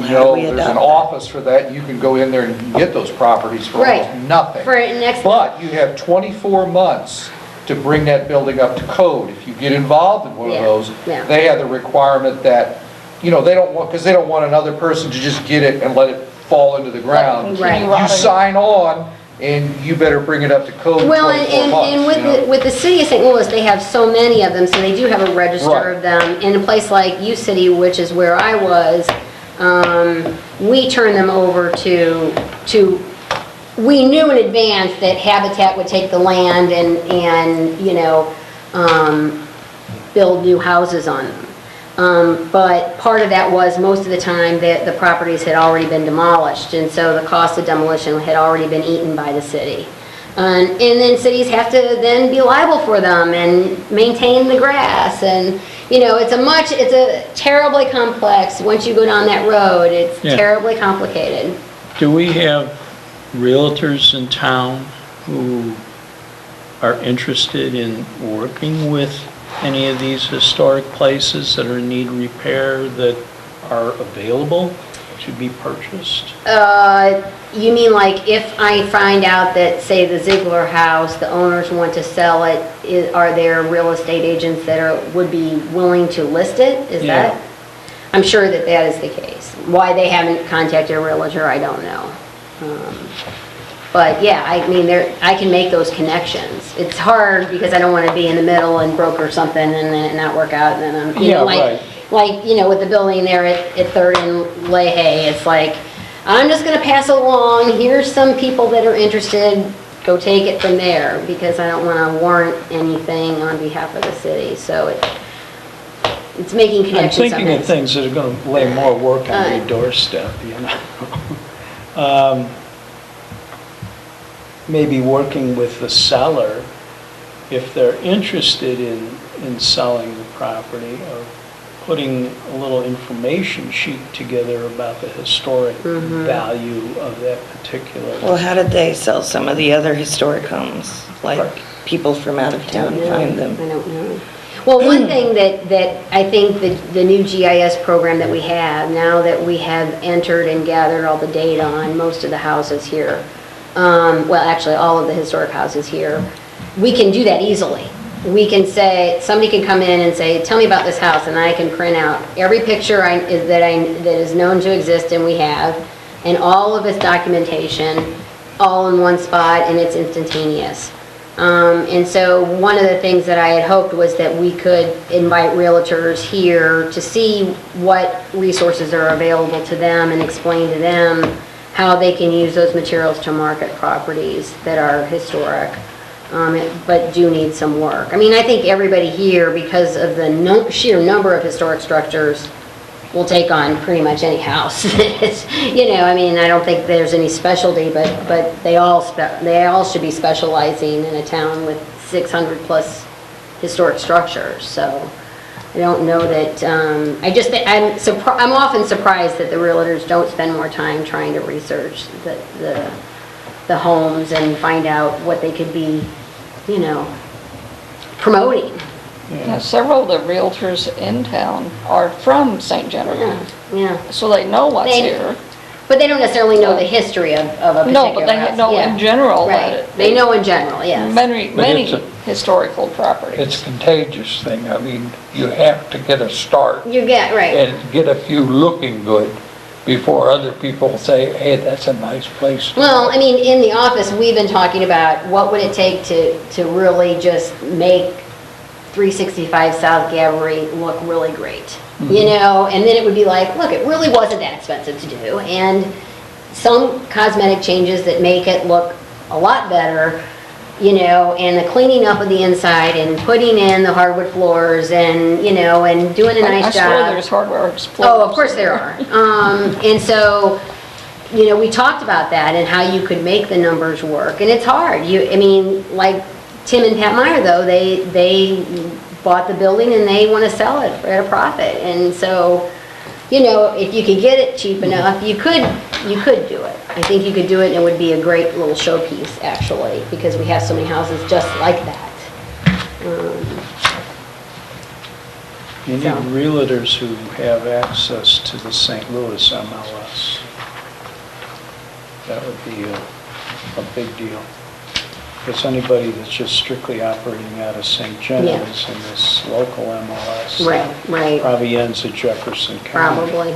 How know do we there's adopt an that? office for that, you can go in there and get those properties for Right. almost nothing. for next, But you have 24 months to bring that building up to code. If you get involved in one of Yeah, those, yeah. they have the requirement that, they don't want, because they don't want another person to just get it and let it fall into the ground. Right. You sign on, and you better bring it up to code in well, 24 months. and with the city of St. Louis, they have so many of them, so they do have a register Right. of them. In a place like U City, which is where I was, we turn them over to, we knew in advance that Habitat would take the land and build new houses on them. But part of that was, most of the time, that the properties had already been demolished, and so the cost of demolition had already been eaten by the city. And then cities have to then be liable for them and maintain the grass, and, it's a terribly complex, once you go down that road, it's Yeah. terribly complicated. Do we have realtors in town who are interested in working with any of these historic places that are in need repair that are available to be purchased? You mean like if I find out that, say, the Ziegler House, the owners want to sell it, are there real estate agents that would be willing to list it? Is Yeah. that? I'm sure that is the case. Why they haven't contacted a realtor, I don't know. But yeah, I mean, I can make those connections. It's hard because I don't want to be in the middle and broker something and then it not work out, and then I'm, Yeah, right. with the building there at Third and Leahy, it's like, I'm just gonna pass along, here's some people that are interested, go take it from there, because I don't wanna warrant anything on behalf of the city, so it's making I'm connections thinking of sometimes. things that are gonna lay more work on your doorstep, Maybe working with the seller, if they're interested in selling the property, or putting a little information sheet together about the historic value of that particular. Well, how did they sell some of the other historic homes? Like, people from out of town find them? I don't know. Well, one thing that I think the new GIS program that we have, now that we have entered and gathered all the data on most of the houses here, well, actually, all of the historic houses here, we can do that easily. We can say, somebody can come in and say, tell me about this house, and I can print out every picture that is known to exist and we have, and all of its documentation, all in one spot, and it's instantaneous. And so one of the things that I had hoped was that we could invite realtors here to see what resources are available to them and explain to them how they can use those materials to market properties that are historic, but do need some work. I mean, I think everybody here, because of the sheer number of historic structures, will take on pretty much any house. I mean, I don't think there's any specialty, but they all should be specializing in a town with 600 plus historic structures. So I don't know that, I'm often surprised that the realtors don't spend more time trying to research the homes and find out what they could be, promoting. Now, several of the realtors in town are from St. Genevieve, Yeah, so they know what's They- here. but they don't necessarily know the history of a particular No, but they house. know Yeah. in general that Right, they know in general, yes. many, But it's many historical properties. It's a contagious thing. I mean, you have to get a start You get, right. and get a few looking good before other people say, hey, that's a nice place to Well, go. I mean, in the office, we've been talking about what would it take to really just make 365 South Gabbery look really great, and then it would be like, look, it really wasn't that expensive to do, and some cosmetic changes that make it look a lot better, and the cleaning up of the inside and putting in the hardwood floors and, and doing a nice I job. swear there's hardware floors. Oh, of course there are. And so, we talked about that and how you could make the numbers work. And it's hard. Like Tim and Pat Meyer, though, they bought the building and they want to sell it at a profit. And so, if you could get it cheap enough, you could do it. I think you could do it and it would be a great little showpiece, actually, because we have so many houses just like that. You need So. realtors who have access to the St. Louis MLS. That would be a big deal. Because anybody that's just strictly operating out of St. Genevieve in this local MLS Right. probably ends at Jefferson County. Probably.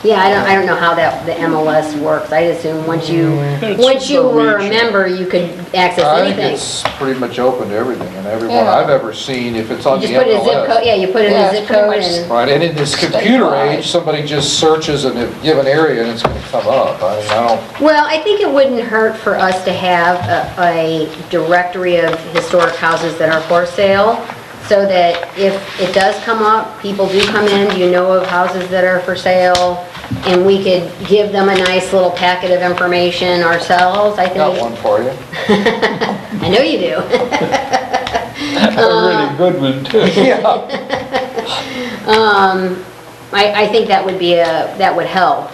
Yeah, I don't know how the MLS works. I assume once you It's were a region. member, you could access I think anything. it's pretty much open to everything, and everyone Yeah. I've ever seen, if it's on You the just put in a zip code, MLS. yeah, you put in Yeah, a it's zip pretty code much- and, Right, and in this computer Statewide. age, somebody just searches in a given area and it's gonna come up. I mean, I don't, well, I think it wouldn't hurt for us to have a directory of historic houses that are for sale, so that if it does come up, people do come in, do you know of houses that are for sale? And we could give them a nice little packet of information ourselves, I think. got one for you. I know you do. A really good one, too. Yeah. I think that would help.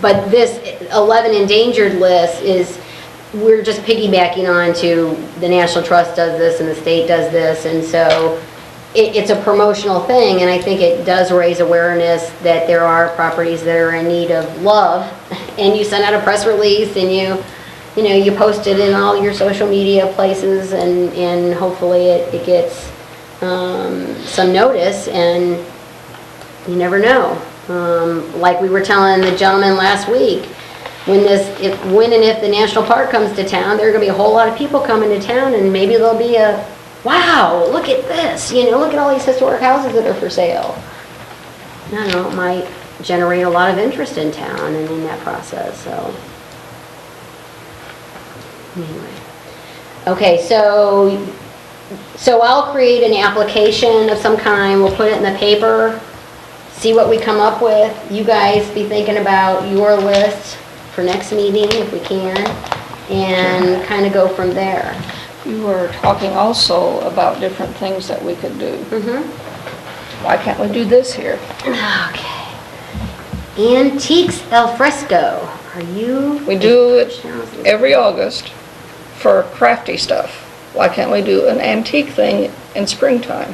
But this 11 endangered list is, we're just piggybacking on to the National Trust does this and the state does this, and so it's a promotional thing, and I think it does raise awareness that there are properties that are in need of love, and you send out a press release and you post it in all your social media places, and hopefully it gets some notice, and you never know. Like we were telling the gentleman last week, when and if the national park comes to town, there are gonna be a whole lot of people coming to town, and maybe there'll be a, wow, look at this, look at all these historic houses that are for sale. I don't know, it might generate a lot of interest in town and in that process, so. Anyway. Okay, so I'll create an application of some kind, we'll put it in the paper, see what we come up with. You guys be thinking about your list for next meeting if we can, and kind of go from there. You were talking also about different things that we could do. Why can't we do this here? Okay. Antiques al fresco. Are you? We do it every August for crafty stuff. Why can't we do an antique thing in springtime?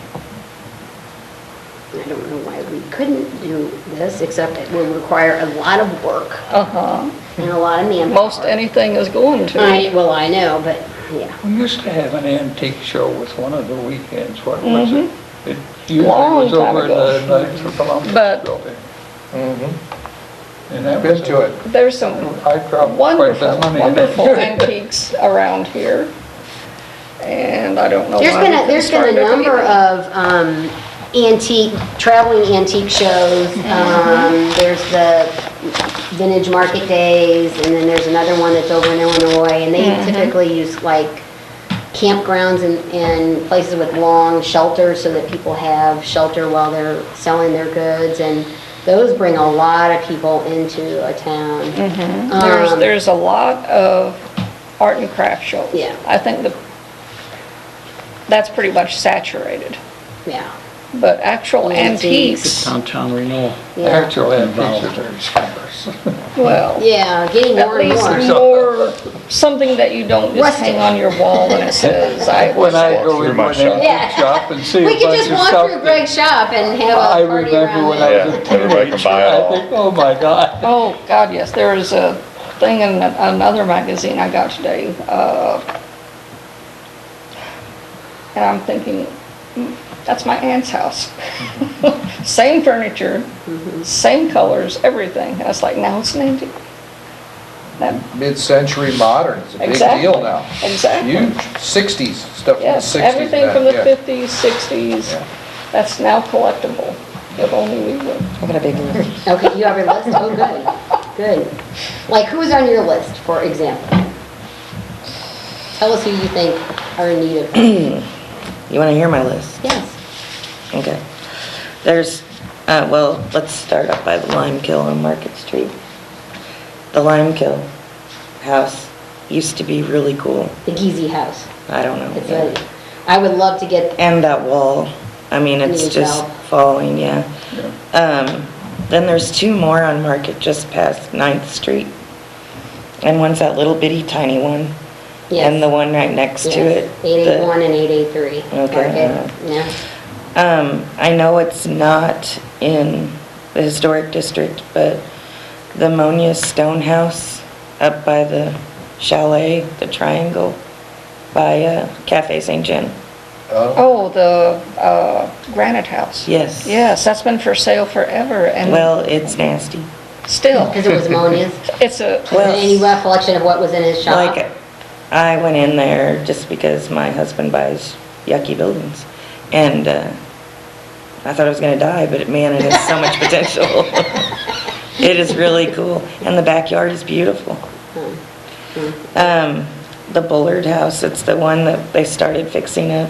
I don't know why we couldn't do this, except it will require a lot of work Uh-huh. and a lot of manpower. Most anything is going to. Well, I know, but yeah. We used to have an antique show with one of the weekends, what was it? It usually Long was time over ago. in the Knights of Columbus But- building. Mm-hmm. And that Been was to it. There's some I dropped quite wonderful, that money. wonderful antiques around here. And I don't know why. There's been a number of traveling antique shows. There's the Vintage Market Days, and then there's another one that's over in Illinois, and they typically use like campgrounds and places with long shelters so that people have shelter while they're selling their goods, and those bring a lot of people into a town. There's a lot of art and craft shows. Yeah. I think that's pretty much saturated. Yeah. But actual antiques, Downtown renewal. Yeah. Actual antiques are very scarce. well, Yeah, getting at more and least more. more, something that you don't just Rustic. hang on your wall and it says, I was When I go through in my an shop. Yeah. antique shop and see a We bunch of could just walk stuff through that Greg's shop and have a I party remember around when it. I was a Yeah, everybody can teenager, buy it I all. think, oh my God. Oh, God, yes, there is a thing in another magazine I got today, and I'm thinking, that's my aunt's house. Same furniture, same colors, everything. And it's like, now it's an antique. That, Mid-century modern, it's a big Exactly. deal now. Exactly. Huge, 60s, stuff from the yes, 60s. everything now, from the yeah. 50s, 60s, Yeah. that's now collectible. If only we would. I got a big list. Okay, you have your list? Oh, good, good. Like, who's on your list, for example? Tell us who you think are in need of. You wanna hear my list? Yes. Okay. There's, well, let's start up by the Lime Kill on Market Street. The Lime Kill house used to be really cool. The Geezy house. I don't know. It's a, I would love to get, And that wall, I mean, You it's can just tell. falling, yeah. Then there's two more on Market just past 9th Street. And one's that little bitty tiny one. yes. And the one right next to it. Yes, 881 and 883. Okay. Market, yeah. I know it's not in the historic district, but the Monia Stone House up by the chalet, the triangle, by Cafe St. John. Oh, the Granite House. Yes. Yes, that's been for sale forever, and Well, it's nasty. still, Because it was Monia's. it's a, Well, Any recollection of what was in his shop? like, I went in there just because my husband buys yucky buildings. And I thought I was gonna die, but man, it has so much potential. It is really cool. And the backyard is beautiful. The Bullard House, it's the one that they started fixing up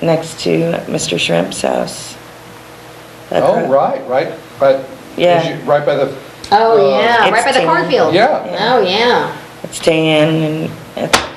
next to Mr. Shrimp's house. Oh, right, but, Yeah. right by the, Oh, yeah, It's right by the tan. cornfield. yeah. Oh, yeah. It's tan and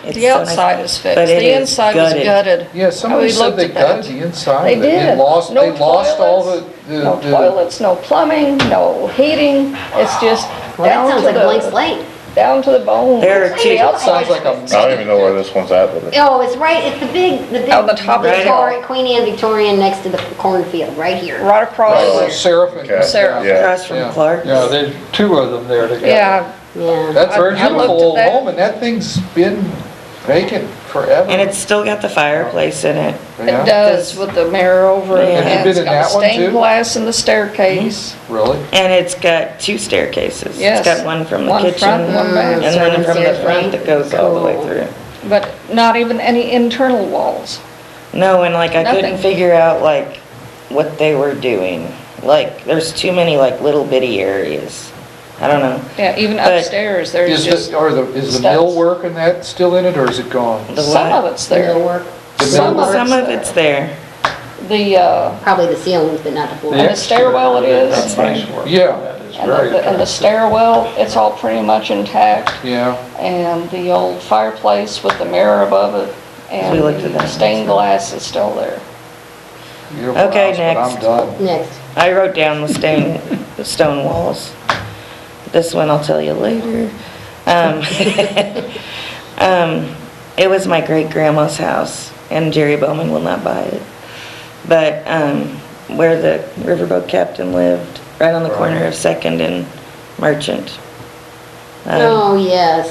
it's the so nice. outside is fixed, But it the is inside was gutted. Yeah, somebody We said looked they at that. gutted the inside. They of it. did. Lost, No they lost all toilets, the. No toilets, no plumbing, no heating, it's just Well, that down sounds to like a blank the, slate. down to the bone. There are two- The outside's Sounds like a- I don't even know where this one's at, but Oh, it's right, it's the big On the top of the Victoria, Queen Anne Victorian next to the cornfield, right here. Right across, Right, Seraph and. Okay. Sarah. Yeah. Across from Yeah. Clark's. Yeah, there's two of them there together. yeah, Yeah. That's a I looked beautiful at old that. home, and that thing's been vacant forever. And it's still got the fireplace in it. Yeah. it does with the mirror over it, Yeah. Have you and been it's in got that one stained too? glass in the staircase. Really? And it's got two staircases. Yes. It's got one from the One kitchen. front, one back. And then Servants' from the stairs, front right? that goes all the way Cool. through. But not even any internal walls. No, and like I couldn't Nothing. figure out like what they were doing. Like there's too many like little bitty areas. I don't know. Yeah, even But upstairs, there's Is just, the mill studs. work and that still in it, or is it gone? The some what? of it's there. Millwork. Some of Some of it's it's there. The, Probably the ceilings, but not the floor. And the stairwell it is. That's nice work. Yeah. That is and very the attractive. stairwell, it's all pretty much intact. Yeah. And the old fireplace with the mirror above it, and We looked at the that. stained glass is still there. Beautiful Okay, house, but I'm next. done. Next. I wrote down the stone walls. This one I'll tell you later. It was my great grandma's house, and Jerry Bowman will not buy it. But where the riverboat captain lived, right on the corner of Second and Merchant. Oh, yes.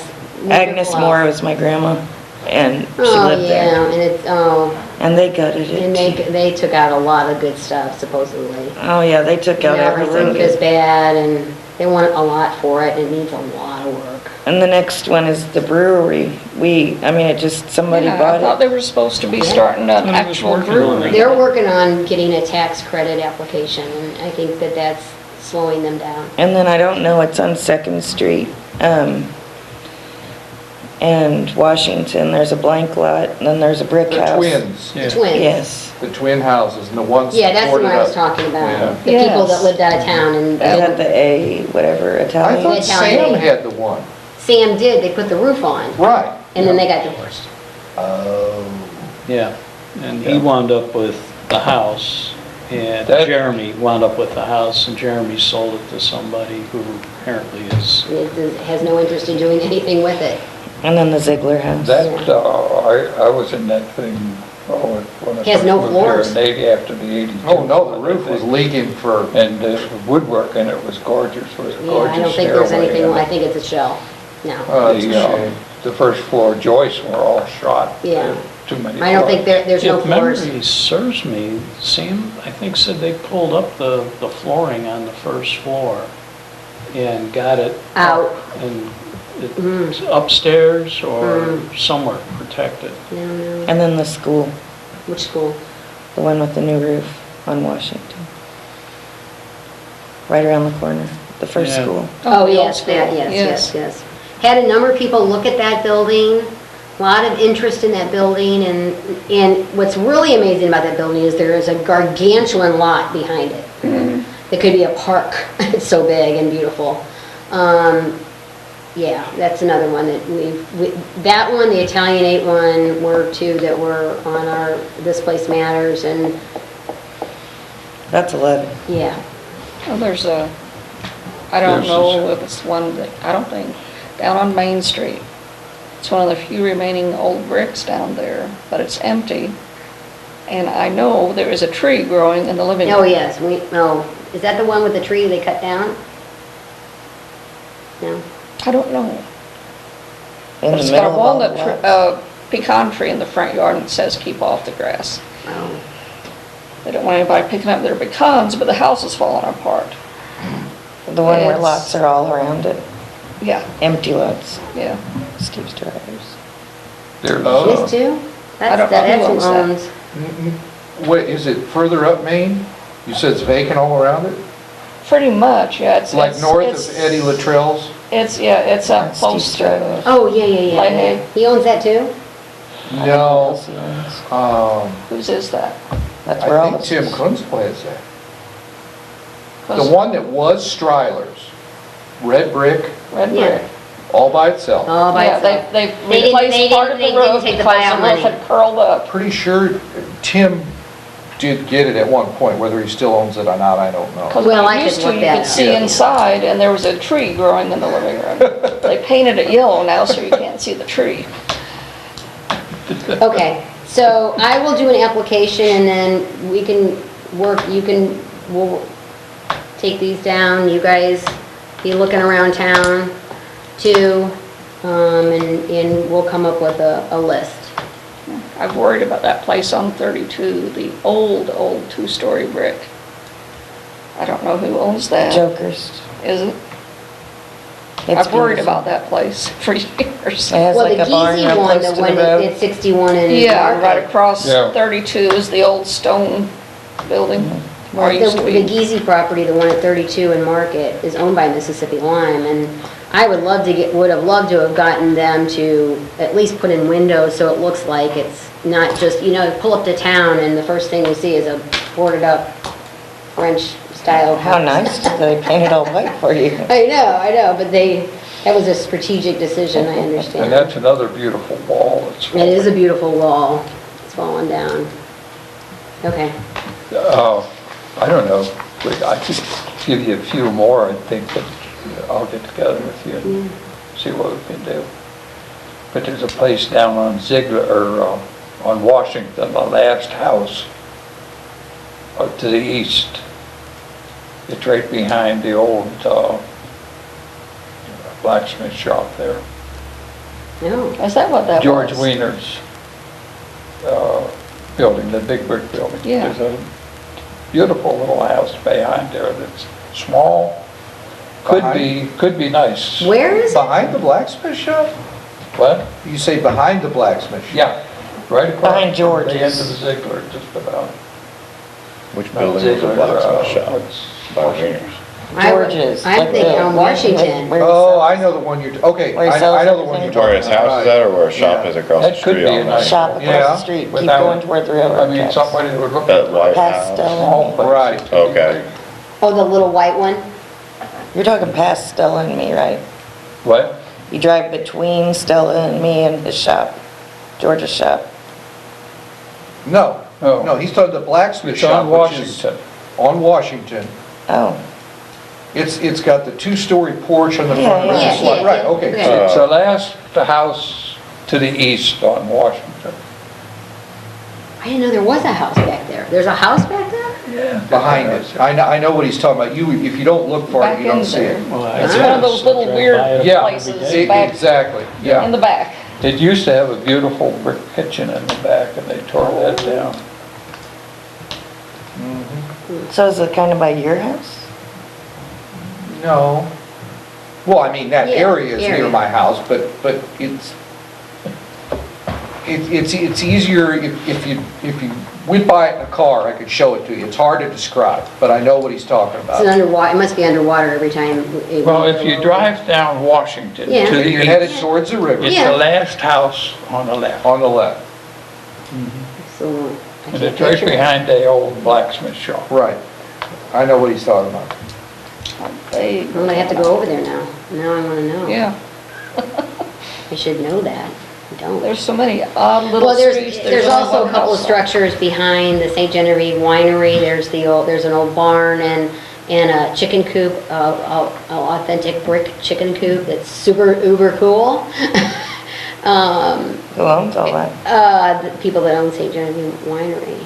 Agnes Wonderful Moore house. was my grandma, and she Oh, lived yeah, there. and it's, oh, And they gutted and it. they took out a lot of good stuff supposedly. Oh, yeah, they took out Now the everything. roof is bad and they want a lot for it. It needs a lot of work. And the next one is the brewery. It just, somebody Yeah, I bought thought it. they were supposed to be starting an Somebody was actual working on brewery. it. They're working on getting a tax credit application and I think that that's slowing them down. And then I don't know, it's on Second Street, and Washington, there's a blank lot, and then there's a brick The house. twins, Yeah. Twins. Yes, the twin houses, and the ones Yeah, that's the boarded one I was up. talking Yeah. about. The people that Yes. lived out of town and is that the A, whatever, I Italian? thought Italian. Sam had the one. Sam did, they put the roof on Right. and then they got divorced. Oh. Yeah, and he wound up with the house, and That- Jeremy wound up with the house, and Jeremy sold it to somebody who apparently is, Has no interest in doing anything with it. And then the Ziegler house. That, I was in that thing, when I It has no first moved here floors. in 80, after the 82. Oh, no, the flood, I roof was think. leaking for, And the woodwork in it was gorgeous, was a Yeah, gorgeous I don't think there's stairway, anything, and I think it's a shell. No. oh, that's a the, shame. The first floor joists were all shot. Yeah. Too many. I don't think there's no if floors. memory serves me, Sam, I think said they pulled up the flooring on the first floor and got it Out. and it's upstairs or somewhere protected. No, no. And then the school, Which school? the one with the new roof on Washington. Right around the corner, the first Yeah. school. Oh, the old yes, school. that, yes. Had a number of people look at that building, a lot of interest in that building, and what's really amazing about that building is there is a gargantuan lot behind it. It could be a park, it's so big and beautiful. Yeah, that's another one that that one, the Italianate one, were two that were on our This Place Matters, and That's 11. yeah. Well, there's a, I don't There's know if it's one that, I don't think, down on Main Street. It's one of the few remaining old bricks down there, but it's empty. And I know there is a tree growing in the living room. Oh, yes, is that the one with the tree they cut down? No? I don't know. In But the it's got middle a of all the walnut, lots. pecan tree in the front yard and it says keep off the grass. Oh. They don't want anybody picking up their pecans, but the house is falling apart. The one where It's- lots are all around it, Yeah, empty lots, yeah. Steve's drivers. There's, This too? I don't know That's who who owns that. owns. What, is it further up Main? You said it's vacant all around it? Pretty much, yeah. It's Like north it's- of Eddie Luttrell's? It's, yeah, it's up Steve's close to, drivers. Oh, yeah. Lightning. He owns that too? No, Who else whose is that? owns? That's where I all think the. Tim Kunz plans that. The one that was Stryler's, red brick, Red Yeah. brick. all by itself. All by Yeah, itself. they They didn't- replaced they part of didn't- the they didn't roof take the because buyout the roof money. had curled up. Pretty sure Tim did get it at one point, whether he still owns it or not, I don't know. Because Well, when I it used could to, look you that could up. see inside and there was a tree growing in the living room. They painted it yellow now so you can't see the tree. Okay, so I will do an application and then we can we'll take these down, you guys be looking around town too, and we'll come up with a list. I've worried about that place on 32, the old two-story brick. I don't know who owns that. Jokers. Is it? It's I've worried beautiful. about that place for years. It has Well, like the a barn Geezy real one, close the to one the at road. 61 and Yeah, right Market. across Yeah. 32 is the old stone building. Where it The used to the be. Geezy property, the one at 32 and Market, is owned by Mississippi Lime, and I would have loved to have gotten them to at least put in windows so it looks like it's not just, pull up to town and the first thing you see is a boarded up French style. How nice did they paint it all white for you? I know, but that was a strategic decision, I understand. and that's another beautiful wall that's. It is a beautiful wall. It's falling down. Okay. I don't know, but I could give you a few more, I think, that I'll get together with you and see what we can do. But there's a place down on on Washington, the last house to the east. It's right behind the old blacksmith shop there. No. Is that what that was? George Wiener's building, the big brick building. Yeah. There's a beautiful little house behind there that's small, could be nice. Where is it? Behind the blacksmith shop? What? You say behind the blacksmith shop? Yeah, right across. Behind George's. The end of the Ziegler, just about. Which Not building is a Ziegler, blacksmith shop? what's- By Wiener's. George's. I'm like thinking the- on Washington. where he Oh, I sells- know the one okay, Where he I sells know the one you're everything. talking about. Where his house is at, or where his shop Yeah. is across the That could street be on a that? nice- Shop across Yeah. the street, keep Without- going toward the railroad I mean, tracks. somebody would look That at White Pastel. House. small place. Right. Okay. Oh, the little white one? You're talking past Stella and me, right? What? You drive between Stella and me and his shop, George's shop. No, Oh. no, he's talking the blacksmith It's shop, on which is Washington. on Washington. Oh, It's got the two-story porch on the Yeah, front. yeah. Right, Yeah, Right, yeah. okay. Yeah. It's the last house to the east on Washington. I didn't know there was a house back there. There's a house back there? Yeah. Behind it. I know what he's talking about. If you don't look for it, Back you don't in see there. it. It's one of those little weird Yeah, places back exactly, in yeah. the back. It used to have a beautiful brick kitchen in the back, and they tore that down. so is it kind of by your house? No. Well, I mean, that Yeah, area is near area. my house, but it's easier if you went by it in a car, I could show it to you. It's hard to describe, but I know what he's talking It's about. an underwater, it must be underwater every time. Well, if you drive down Washington Yeah. to And the you're headed east, towards the river, it's Yeah. the last house on the left. on the left. So, I And can't it's right picture it. behind the old blacksmith shop. Right. I know what he's talking about. They- I'm gonna have to go over there now. Now I wanna know. Yeah, I should know that. I don't. there's so many odd little Well, streets. there's only also a one couple of house on. structures behind the St. Genevieve Winery. There's an old barn and a chicken coop, a authentic brick chicken coop that's super uber cool. Who owns all that? The people that own St. Genevieve Winery,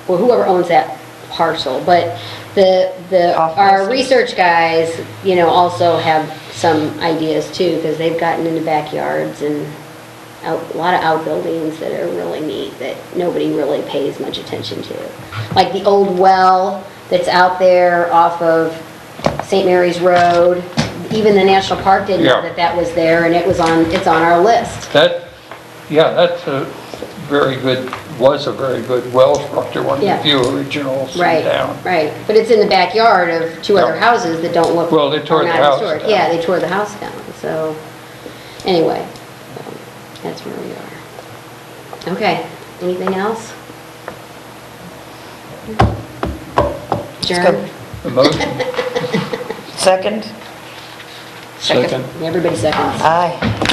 or whoever owns that parcel, but our Offices. research guys, also have some ideas too, because they've gotten into backyards and a lot of outbuildings that are really neat, that nobody really pays much attention to. Like the old well that's out there off of St. Mary's Road, even the National Park didn't know Yeah. that was there, and it's on our list. That's was a very good well structure, one of Yeah. the few originals in Right, town. right. But it's in the backyard of two other Yeah. houses that don't look. Well, they tore are the not house historic. down. Yeah, they tore the house down, so, anyway, that's where we are. Okay, anything else? Adjourn? The motion, Second? Second. Everybody seconds. Aye.